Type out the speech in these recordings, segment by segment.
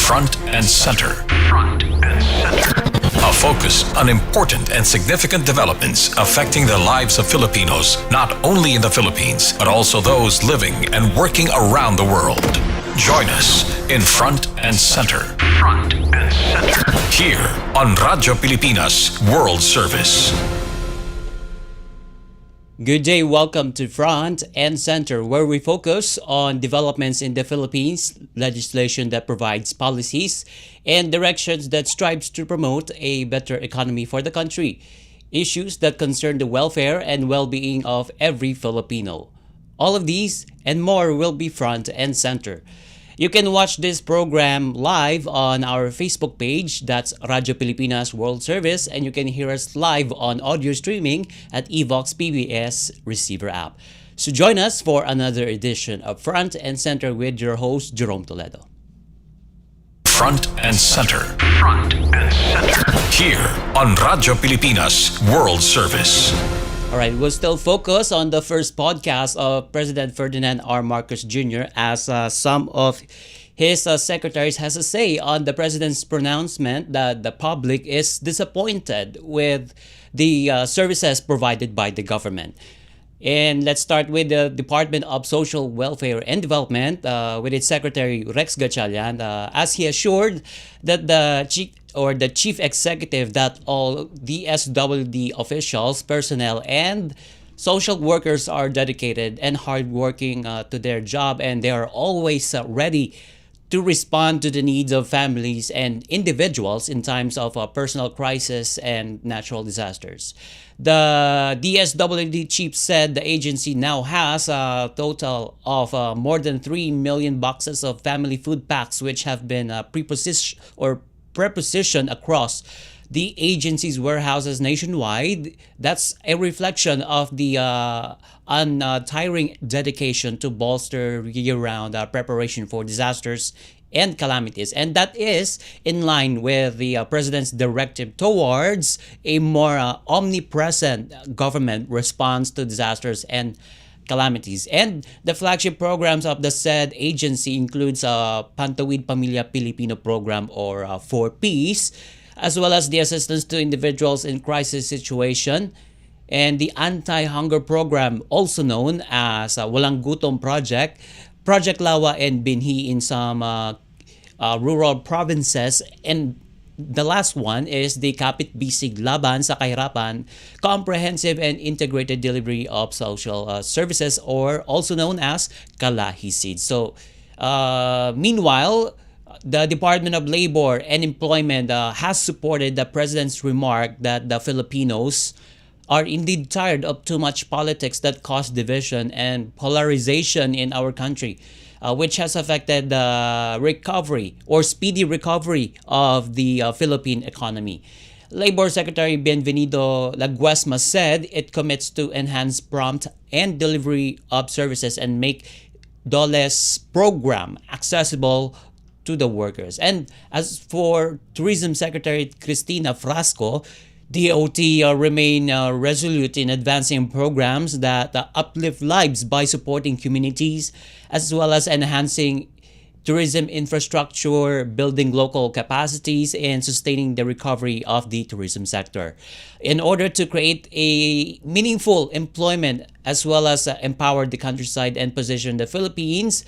Front and Center. Front and Center. A focus on important and significant developments affecting the lives of Filipinos, not only in the Philippines, but also those living and working around the world. Join us in Front and Center. Front and Center. Here on Radyo Pilipinas World Service. Good day, welcome to Front and Center, where we focus on developments in the Philippines, legislation that provides policies, and directions that strives to promote a better economy for the country, issues that concern the welfare and well-being of every Filipino. All of these and more will be Front and Center. You can watch this program live on our Facebook page, that's Radyo Pilipinas World Service, and you can hear us live on audio streaming at Evox PBS receiver app. So join us for another edition of Front and Center with your host, Jerome Toledo. Front and Center. Front and Center. Here on Radyo Pilipinas World Service. All right, we'll still focus on the first podcast of President Ferdinand R. Marcos Jr. as some of his secretaries has a say on the president's pronouncement that the public is disappointed with the services provided by the government. And let's start with the Department of Social Welfare and Development with its Secretary Rex Gatchalian, as he assured that the chief executive that all DSWD officials, personnel, and social workers are dedicated and hardworking to their job, and they are always ready to respond to the needs of families and individuals in times of personal crisis and natural disasters. The DSWD chief said the agency now has a total of more than 3 million boxes of family food packs, which have been prepositioned across the agency's warehouses nationwide. That's a reflection of the untiring dedication to bolster year-round preparation for disasters and calamities. And that is in line with the president's directive towards a more omnipresent government response to disasters and calamities. And the flagship programs of the said agency includes Pantawid Pamilya Pilipino program, or 4Ps, as well as the assistance to individuals in crisis situation, and the anti-hunger program, also known as Walang Gutom Project, Project Lawa and Binhi in some rural provinces, and the last one is the Kapit Bisig Laban sa Kahirapan, comprehensive and integrated delivery of social services, or also known as Kalahisid. So, meanwhile, the Department of Labor and Employment has supported the president's remark that the Filipinos are indeed tired of too much politics that cause division and polarization in our country, which has affected the recovery or speedy recovery of the Philippine economy. Labor Secretary Bienvenido Laguesma said it commits to enhance prompt and delivery of services and make DOLE's program accessible to the workers. And as for Tourism Secretary Cristina Frasco, DOT remain resolute in advancing programs that uplift lives by supporting communities, as well as enhancing tourism infrastructure, building local capacities, and sustaining the recovery of the tourism sector. In order to create a meaningful employment, as well as empower the countryside and position the Philippines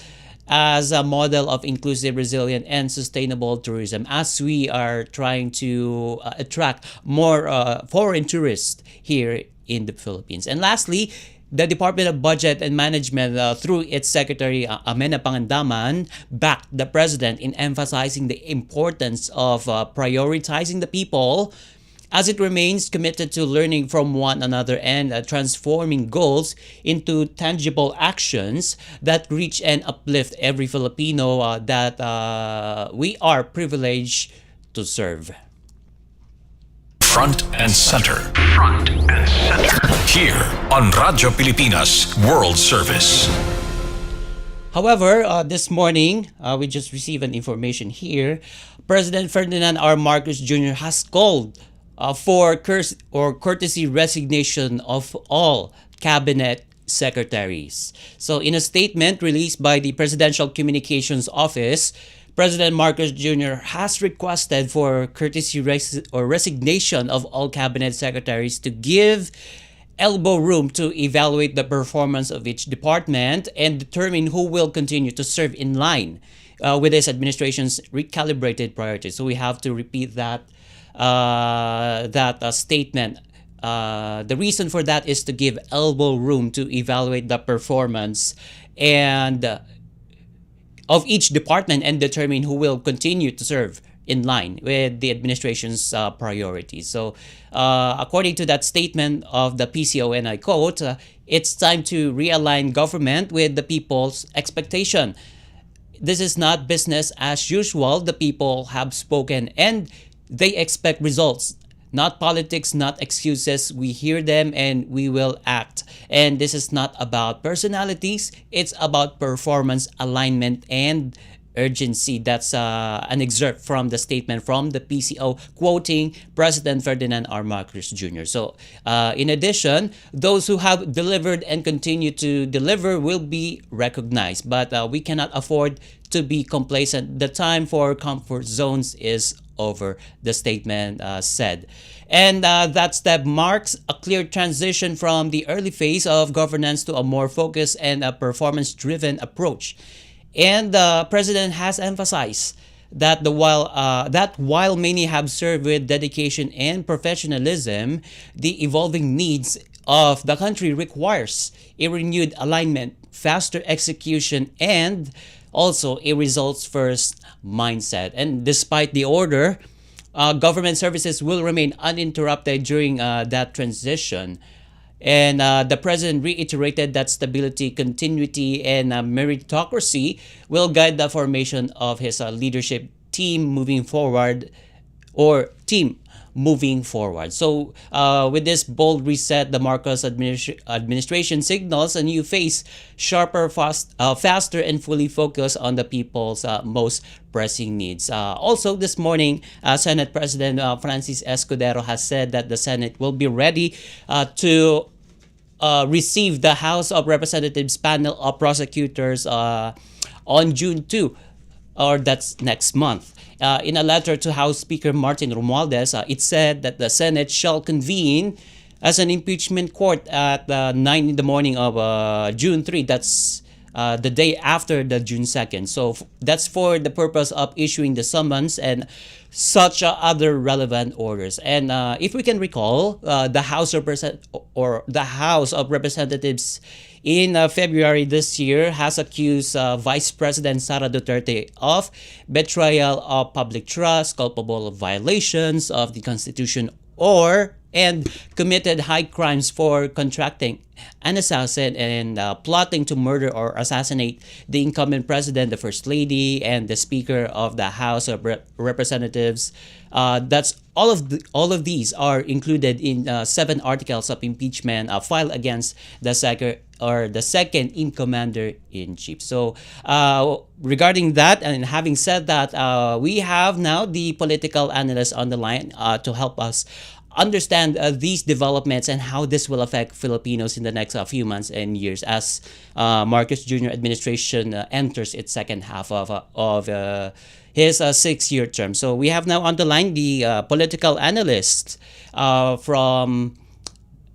as a model of inclusive, resilient, and sustainable tourism, as we are trying to attract more foreign tourists here in the Philippines. And lastly, the Department of Budget and Management, through its Secretary Amena Pangandaman, backed the President in emphasizing the importance of prioritizing the people, as it remains committed to learning from one another and transforming goals into tangible actions that reach and uplift every Filipino that we are privileged to serve. Front and Center. Front and Center. Here on Radyo Pilipinas World Service. However, this morning, we just received an information here. President Ferdinand R. Marcos Jr. has called for courtesy resignation of all cabinet secretaries. So in a statement released by the Presidential Communications Office, President Marcos Jr. has requested for courtesy or resignation of all cabinet secretaries to give elbow room to evaluate the performance of each department and determine who will continue to serve in line with this administration's recalibrated priorities. So we have to repeat that statement. The reason for that is to give elbow room to evaluate the performance and of each department and determine who will continue to serve in line with the administration's priorities. So, according to that statement of the PCO, and I quote, it's time to realign government with the people's expectation. This is not business as usual. The people have spoken and they expect results, not politics, not excuses. We hear them and we will act. And this is not about personalities, it's about performance, alignment, and urgency. That's an excerpt from the statement from the PCO quoting President Ferdinand R. Marcos Jr. So, in addition, those who have delivered and continue to deliver will be recognized, but we cannot afford to be complacent. The time for comfort zones is over, the statement said. And that step marks a clear transition from the early phase of governance to a more focused and a performance-driven approach. And the president has emphasized that while many have served with dedication and professionalism, the evolving needs of the country requires a renewed alignment, faster execution, and also a results first mindset. And despite the order, government services will remain uninterrupted during that transition. And the president reiterated that stability, continuity, and meritocracy will guide the formation of his leadership team moving forward, or team moving forward. So, with this bold reset, the Marcos administration signals a new phase, sharper, faster, and fully focused on the people's most pressing needs. Also, this morning, Senate President Francis Escudero has said that the Senate will be ready to receive the House of Representatives panel of prosecutors on June 2, or that's next month. In a letter to House Speaker Martin Romualdez, it said that the Senate shall convene as an impeachment court at 9 in the morning of June 3. That's the day after the June 2nd. So that's for the purpose of issuing the summons and such other relevant orders. And if we can recall, the House of Representatives in February this year has accused Vice President Sara Duterte of betrayal of public trust, culpable violations of the Constitution, and committed high crimes for contracting an assassin and plotting to murder or assassinate the incumbent president, the First Lady, and the Speaker of the House of Representatives. That's all of these are included in 7 articles of impeachment filed against the second in commander in chief. So, regarding that, and having said that, we have now the political analyst on the line to help us understand these developments and how this will affect Filipinos in the next few months and years as Marcos Jr. administration enters its second half of his 6-year term. So we have now on the line the political analyst from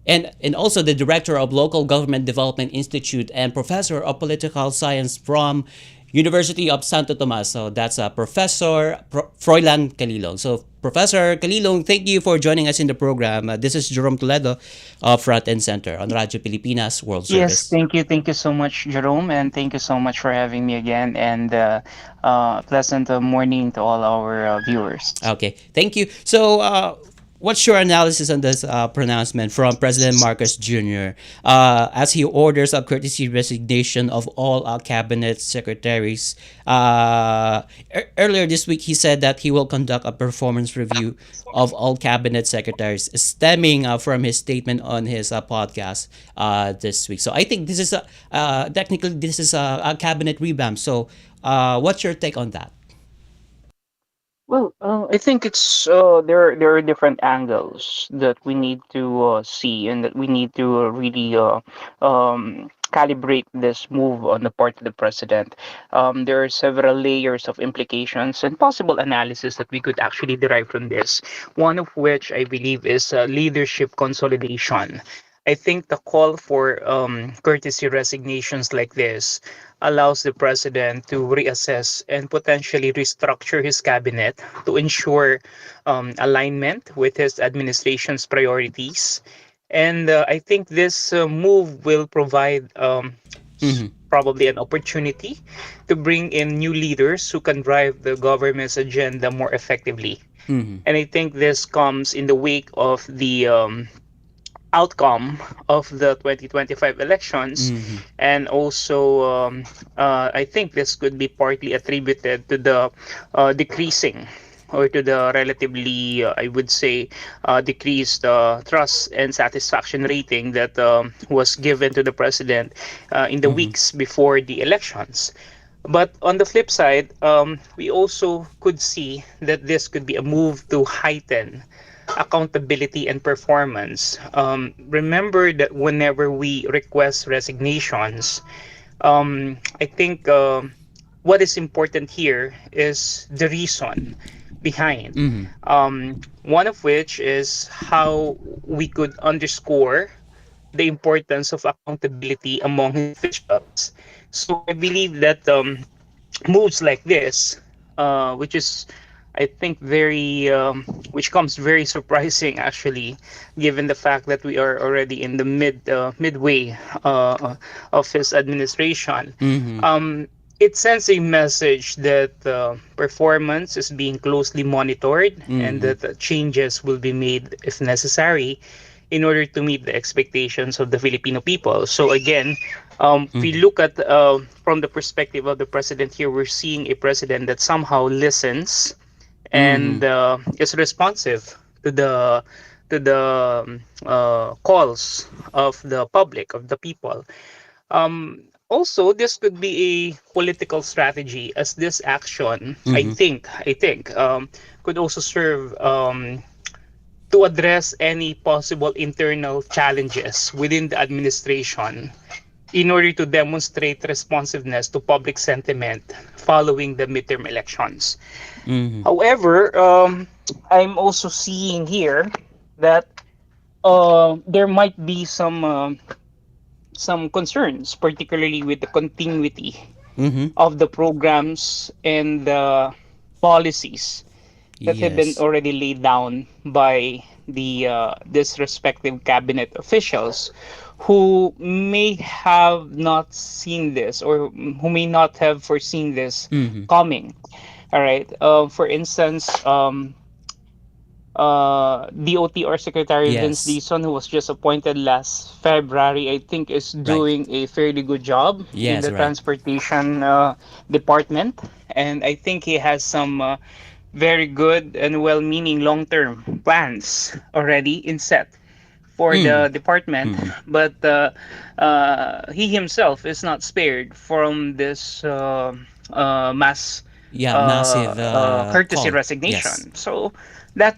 and also the director of Local Government Development Institute and professor of political science from University of Santo Tomas. So that's Professor Froilan Calilong. So Professor Calilong, thank you for joining us in the program. This is Jerome Toledo of Front and Center on Radyo Pilipinas World Yes, Service. thank you. Thank you so much, Jerome, and thank you so much for having me again. And pleasant morning to all our viewers. Okay, thank you. So, what's your analysis on this pronouncement from President Marcos Jr. As he orders a courtesy resignation of all cabinet secretaries? Earlier this week, he said that he will conduct a performance review of all cabinet secretaries, stemming from his statement on his podcast this week. So I think this is technically this is a cabinet revamp. So, what's your take on that? Well, I think it's there are different angles that we need to see, and that we need to really calibrate this move on the part of the president. There are several layers of implications and possible analysis that we could actually derive from this. One of which I believe is leadership consolidation. I think the call for courtesy resignations like this allows the president to reassess and potentially restructure his cabinet to ensure alignment with his administration's priorities. And I think this move will provide probably an opportunity to bring in new leaders who can drive the government's agenda more effectively. And I think this comes in the wake of the outcome of the 2025 elections, and also I think this could be partly attributed to the decreasing, or to the relatively I would say decreased trust and satisfaction rating that was given to the president in the weeks before the elections. But on the flip side, we also could see that this could be a move to heighten accountability and performance. Remember that whenever we request resignations, I think what is important here is the reason behind. One of which is how we could underscore the importance of accountability among his officials. So I believe that moves like this, which is, I think, which comes very surprising actually, given the fact that we are already in the midway of his administration. Um, it sends a message that performance is being closely monitored, and that changes will be made if necessary in order to meet the expectations of the Filipino people. So again, if we look at from the perspective of the president here, we're seeing a president that somehow listens and is responsive to the calls of the public, of the people. Also, this could be a political strategy, as this action, I think, could also serve to address any possible internal challenges within the administration in order to demonstrate responsiveness to public sentiment following the midterm elections. However, I'm also seeing here that there might be some concerns, particularly with the continuity of the programs and the policies that have been Yes. already laid down by the this respective cabinet officials, who may have not seen this, or who may not have foreseen this coming. All right. For instance, DOTR Secretary Vince Yes. Dison, who was just appointed last February, I think is Right. doing a fairly good job in Yes. the Right. transportation department. And I think he has some very good and well-meaning long-term plans already in set for the department. But he himself is not spared from this mass Yeah. Massive courtesy call. Yes. resignation. So that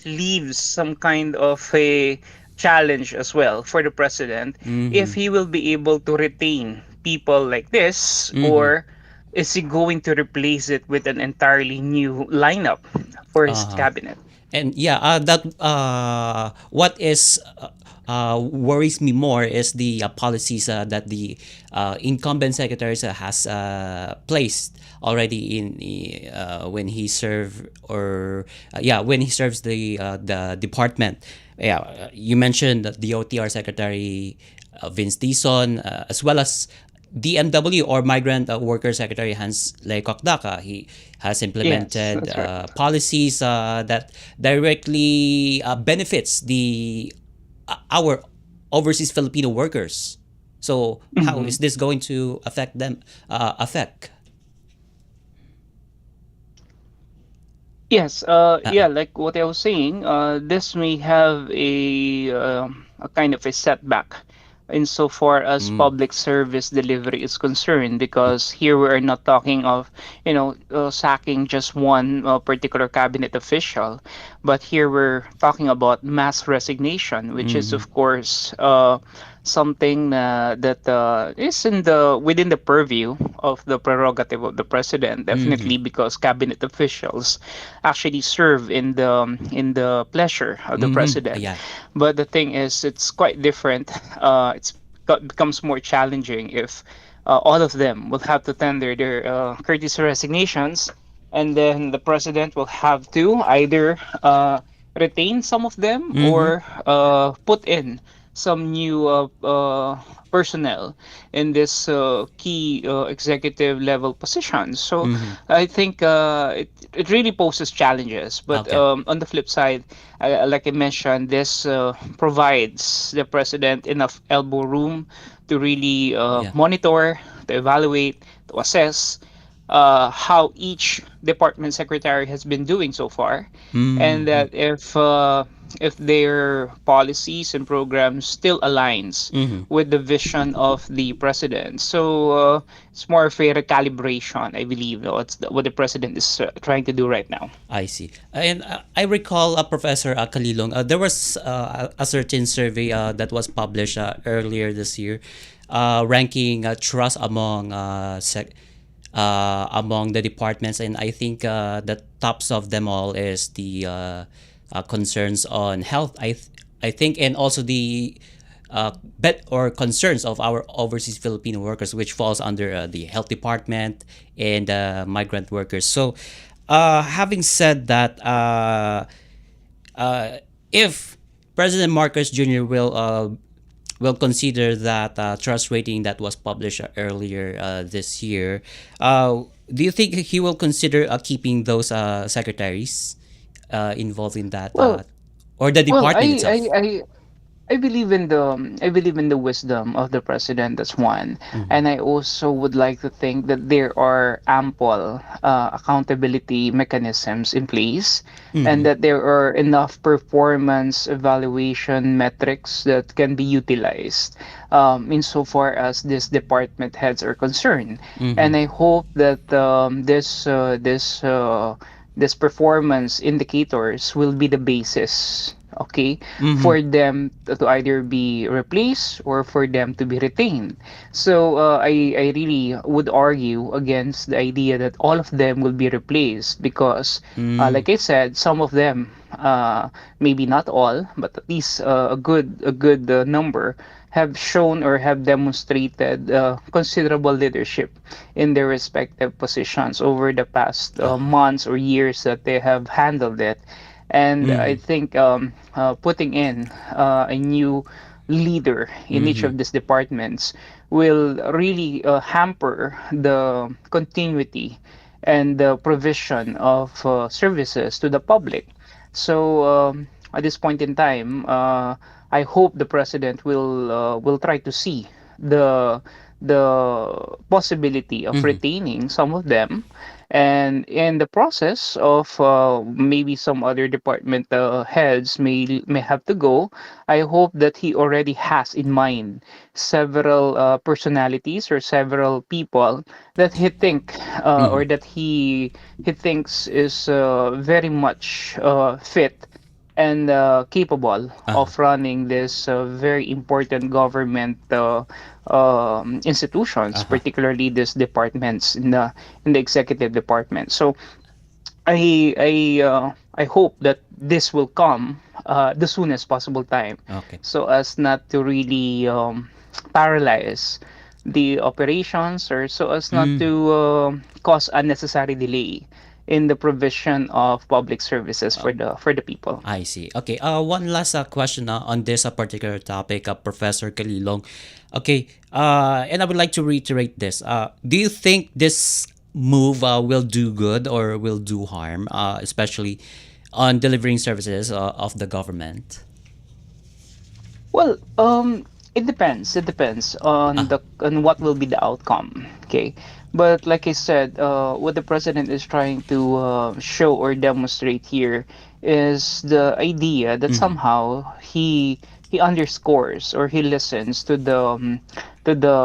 leaves some kind of a challenge as well for the president, if he will be able to retain people like this, or is he going to replace it with an entirely new lineup for his cabinet? And yeah, that what is worries me more is the policies that the incumbent secretaries has placed already in when he serve, or yeah, when he serves the department. Yeah, you mentioned that the OTR secretary Vince Dison, as well as DMW, or Migrant Worker Secretary Hans Leikokdaka. He has Yes, implemented that's right. policies that directly benefits the our overseas Filipino workers. So how Mhm. is this going to affect them? Affect? Yes, yeah, like what I was saying, this may have a kind of a setback insofar as public service delivery is concerned, because here we are not talking of, sacking just one particular cabinet official, but here we're talking about mass resignation, which is Mm-hmm. of course something that is in the within the purview of the prerogative of the president, Mm-hmm. definitely, because cabinet officials actually serve in the pleasure of the Mm-hmm. president. Yeah. But the thing is, it's quite different. Becomes more challenging if all of them will have to tender their courtesy resignations, and then the president will have to either retain some of them Mm-hmm. or put in some new personnel in this key executive level positions. So Mm-hmm. I think it really poses challenges. But Okay. on the flip side, like I mentioned, this provides the president enough elbow room to really Yeah. monitor, to evaluate, to assess how each department secretary has been doing so far, and Mm-hmm. that if their policies and programs still aligns Mm-hmm. with the vision of the president. So it's more of a recalibration, I believe. It's what the president is trying to do right now. I see. And I recall, Professor Kalilong, there was a certain survey that was published earlier this year, ranking trust among the departments, and I think the tops of them all is the concerns on health. I think, and also the bet or concerns of our overseas Filipino workers, which falls under the health department and migrant workers. So, having said that, uh, if President Marcos Jr. will consider that trust rating that was published earlier this year, do you think he will consider keeping those secretaries involved in that, Well, or the well, department itself? I believe in the wisdom of the president. That's one, Mm-hmm. and I also would like to think that there are ample accountability mechanisms in place, and Mm-hmm. that there are enough performance evaluation metrics that can be utilized insofar as this department heads are concerned. Mm-hmm. And I hope that this performance indicators will be the basis, okay, Mm-hmm. for them to either be replaced or for them to be retained. So I really would argue against the idea that all of them will be replaced, because Mm-hmm. like I said, some of them, maybe not all, but at least a good number, have shown or have demonstrated considerable leadership in their respective positions over the past Uh-huh. months or years that they have handled it. And I Mm-hmm. think putting in a new leader in each Mm-hmm. of these departments will really hamper the continuity and the provision of services to the public. So at this point in time, I hope the president will try to see the the possibility of Mm-hmm. retaining some of them, and in the process of maybe some other department heads may have to go. I hope that he already has in mind several personalities or several people that he think Mm-hmm. or that he thinks is very much fit and capable Uh-huh. of running this very important government institutions, Uh-huh. particularly these departments in the executive department. So I hope that this will come the soonest possible time, Okay. so as not to really paralyze the operations, or so as not Mm. to cause unnecessary delay in the provision of public services Oh, for the people. I see. Okay. One last question on this particular topic, Professor Kalilong. Okay. And I would like to reiterate this. Do you think this move will do good or will do harm, especially on delivering services of the government? Well, it depends. It depends on Uh, on what will be the outcome. Okay, but like I said, what the president is trying to show or demonstrate here is the idea that mm-hmm. somehow he underscores or he listens to the to the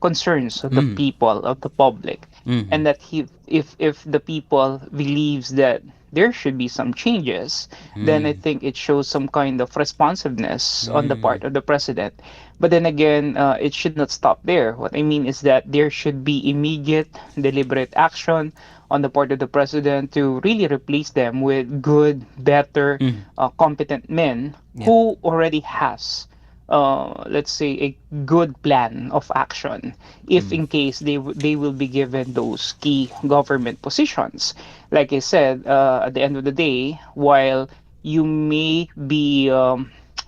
concerns of the people, of the public, Mm-hmm. and that he if the people believes that there should be some changes, then I Mm-hmm. think it shows some kind of responsiveness on the Mm-hmm. part of the president. But then again, it should not stop there. What I mean is that there should be immediate, deliberate action on the part of the president to really replace them with good, better, Mm-hmm. competent men Yep. who already has, let's say, a good plan of action if Mm. in case they will be given those key government positions. Like I said, at the end of the day, you may be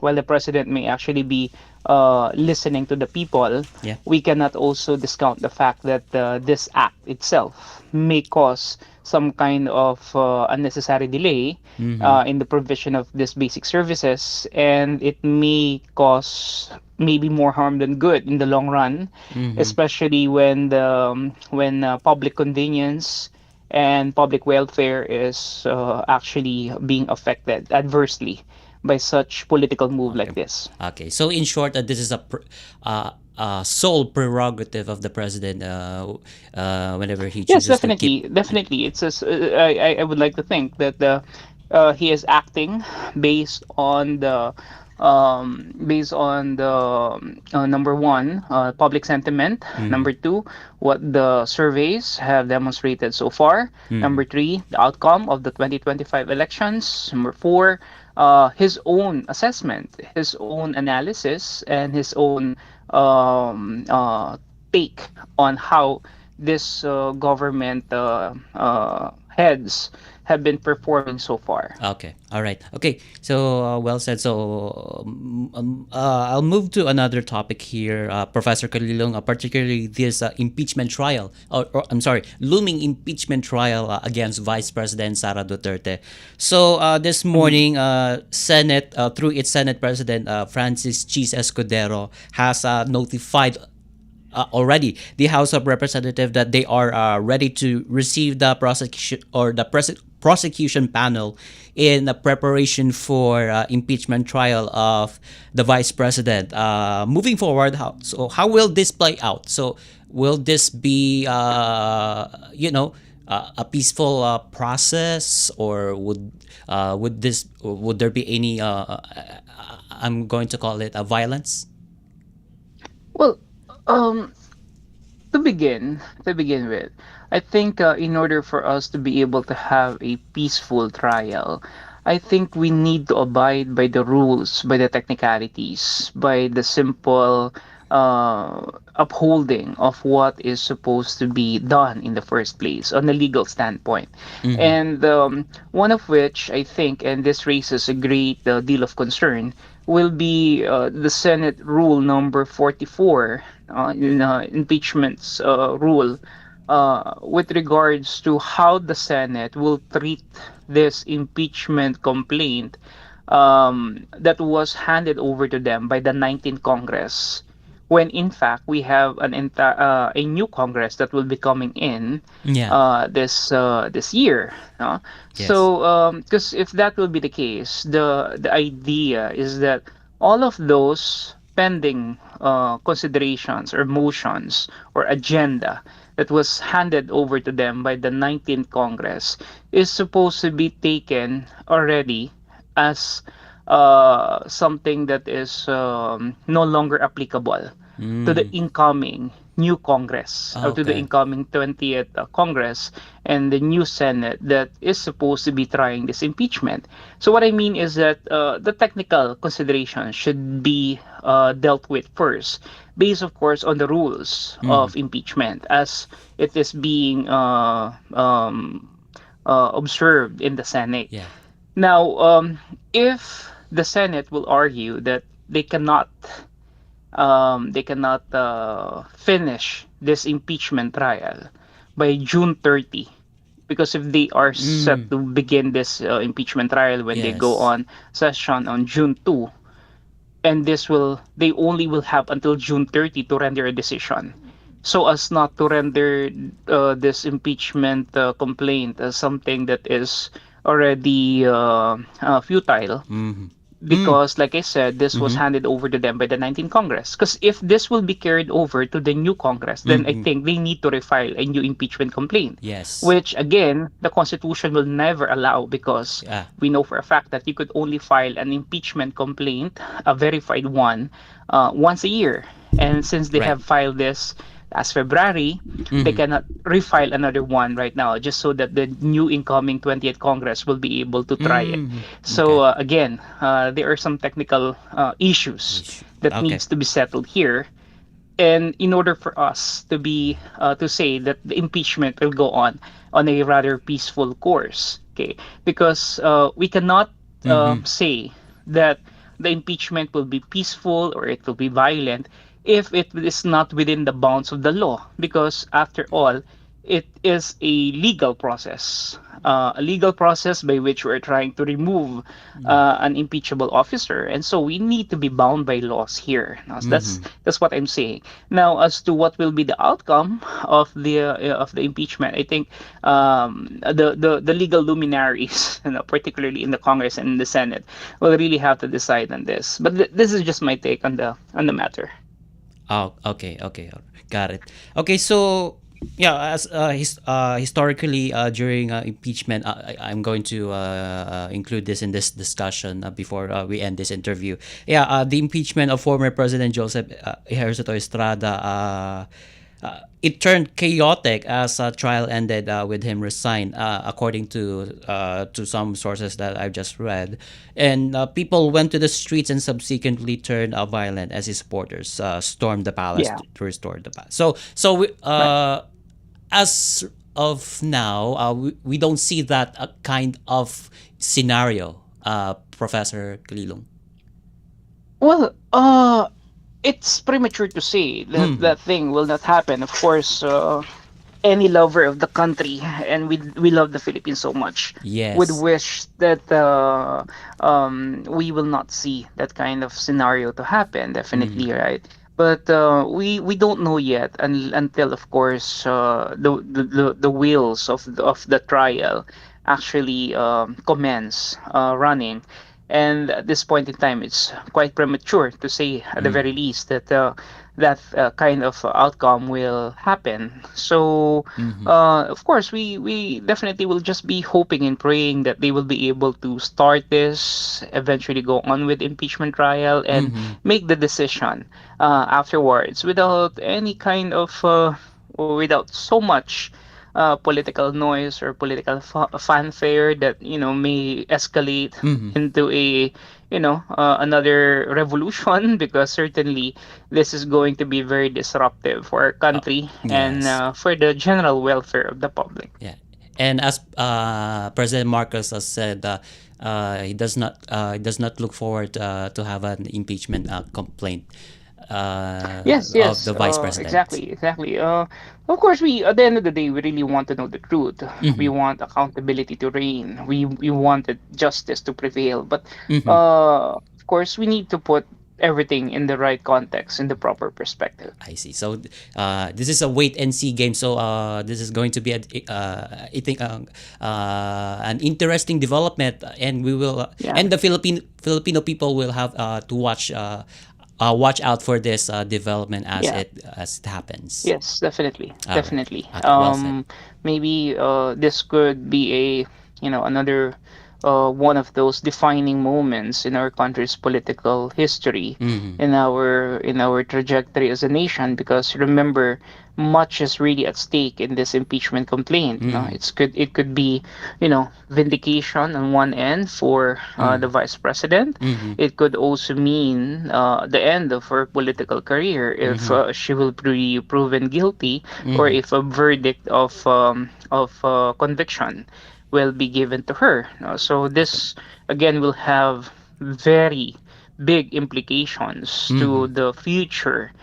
while the president may actually be listening to the people, Yeah. we cannot also discount the fact that this act itself may cause some kind of unnecessary delay Mm-hmm. in the provision of these basic services, and it may cause maybe more harm than good in the long run, Mm-hmm. especially when public convenience and public welfare is actually being affected adversely by such political move Okay. like this. Okay. So in short, this is sole prerogative of the president whenever he Yes, chooses to keep. definitely, definitely. I would like to think that he is acting based on the number one, public sentiment. Mm-hmm. Number two, what the surveys have demonstrated so far. Mm-hmm. Number three, the outcome of the 2025 elections. Number four, his own assessment, his own analysis, and his own take on how this government heads have been performing so far. Okay. All right. Okay. So well said. So I'll move to another topic here, Professor Kalilong, particularly this impeachment trial, or I'm sorry, looming impeachment trial against Vice President Sara Duterte. So this Mhm. morning, Senate, through its Senate President Francis Cheese Escudero, has notified already the House of Representatives that they are ready to receive the prosecution or the prosecution panel in the preparation for impeachment trial of the vice president. Moving forward, how will this play out? So will this be a peaceful process, or would there be any I'm going to call it a violence? Well, um, to begin with, I think in order for us to be able to have a peaceful trial, I think we need to abide by the rules, by the technicalities, by the simple upholding of what is supposed to be done in the first place on a legal standpoint. Mm-hmm. And one of which I think, and this raises a great deal of concern, will be the Senate Rule number 44, impeachments rule, with regards to how the Senate will treat this impeachment complaint that was handed over to them by the 19th Congress, when in fact we have a new Congress that will be coming in Yeah. this year. Yes. So, because if that will be the case, the idea is that all of those pending considerations or motions or agenda that was handed over to them by the 19th Congress is supposed to be taken already as something that is no longer applicable to the Mm. incoming new Congress, or to the Okay. incoming 20th Congress and the new Senate that is supposed to be trying this impeachment. So, what I mean is that the technical considerations should be dealt with first, based, of course, on the rules Mm. of impeachment as it is being observed in the Senate. Yeah. Now, if the Senate will argue that they cannot finish this impeachment trial by June 30, because if they are set Mm. to begin this impeachment trial when they go Yes. on session on June 2, and they only will have until June 30 to render a decision, so as not to render this impeachment complaint as something that is already futile. Mm. Mm. because, like I said, this was Mm-hmm. handed over to them by the 19th Congress. Because if this will be carried over to the new Congress, then I Mm-hmm. think they need to refile a new impeachment complaint, Yes. which again, the Constitution will never allow, because Yeah. we know for a fact that you could only file an impeachment complaint, a verified one, once a year. And since they Right. have filed this last February, they Mm-hmm. cannot refile another one right now, just so that the new incoming 20th Congress will be able to try it. Mm-hmm. So Okay. again, there are some technical issues Issue. that Okay. needs to be settled here, and in order for us to be to say that the impeachment will go on a rather peaceful course, okay, because we cannot Mm-hmm. say that the impeachment will be peaceful or it will be violent if it is not within the bounds of the law, because after all, it is a legal process, a legal process by which we're trying to remove an impeachable officer, and so we need to be bound by laws here. Now, so Mm-hmm. that's what I'm saying. Now, as to what will be the outcome of the impeachment, I think the legal luminaries, particularly in the Congress and in the Senate, will really have to decide on this. But this is just my take on the matter. Oh, okay, okay, got it. Okay, so yeah, as historically during impeachment, I'm going to include this in this discussion before we end this interview. Yeah, the impeachment of former President Joseph Ejercito Estrada. It turned chaotic as trial ended with him resign, according to some sources that I've just read, and people went to the streets and subsequently turned violent as his supporters stormed the palace Yeah, to restore the palace. So right. as of now, we don't see that kind of scenario, Professor Kalilong. Well, it's premature to say that Mm, that thing will not happen. Of course, any lover of the country, and we love the Philippines so much, would yes. wish that we will not see that kind of scenario to happen. Mm, Definitely, right? But we don't know yet, until of course the wheels of the trial actually commence running. And at this point in time, it's quite premature to say, at the mm, very least, that that kind of outcome will happen. So, mm-hmm, of course, we definitely will just be hoping and praying that they will be able to start this, eventually go on with impeachment trial, and mm-hmm, make the decision afterwards without any kind of without so much political noise or political fanfare that may escalate mm-hmm. into a another revolution, because certainly this is going to be very disruptive for our country and Yes. for the general welfare of the public. Yeah, and as President Marcos has said, he does not look forward to have an impeachment complaint Yes, of yes, the vice president. exactly, exactly. Of course, we at the end of the day, we really want to know the truth. We Mm-hmm. want accountability to reign. We wanted justice to prevail. But Mm-hmm. of course, we need to put everything in the right context, in the proper perspective. I see. So this is a wait and see game. So this is going to be I think an interesting development, and we will Yeah. and the Filipino people will have to watch out for this development Yeah. as it happens. Yes, definitely, All right. definitely. Okay. Well said. Maybe this could be a another one of those defining moments in our country's political history, Mm-hmm. in our trajectory as a nation. Because remember, much is really at stake in this impeachment complaint. Mm-hmm. It could be vindication on one end for the vice president. Mm-hmm. It could also mean the end of her political career if Mm-hmm. she will be proven guilty, or Mm-hmm. if a verdict of conviction will be given to her. So Okay. this again will have very big implications Mm-hmm. to the future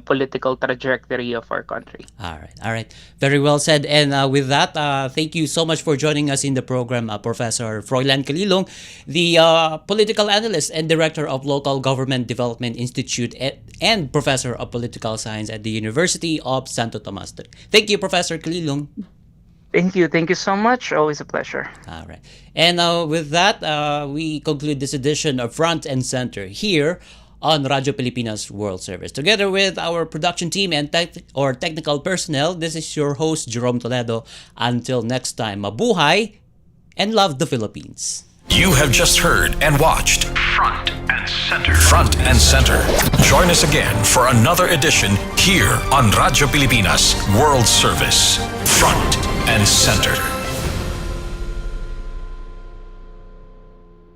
political trajectory of our country. All right. All right. Very well said. And with that, thank you so much for joining us in the program, Professor Froilan Kalilong, the political analyst and director of Local Government Development Institute and professor of political science at the University of Santo Tomas. Thank you, Professor Kalilong. Thank you so much. Always a pleasure. All right. And with that, we conclude this edition of Front and Center here on Radio Pilipinas World Service. Together with our production team and technical personnel, this is your host, Jerome Toledo. Until next time, mabuhay and love the Philippines. You have just heard and watched Front and Center. Front and Center. Join us again for another edition here on Radio Pilipinas World Service. Front and Center.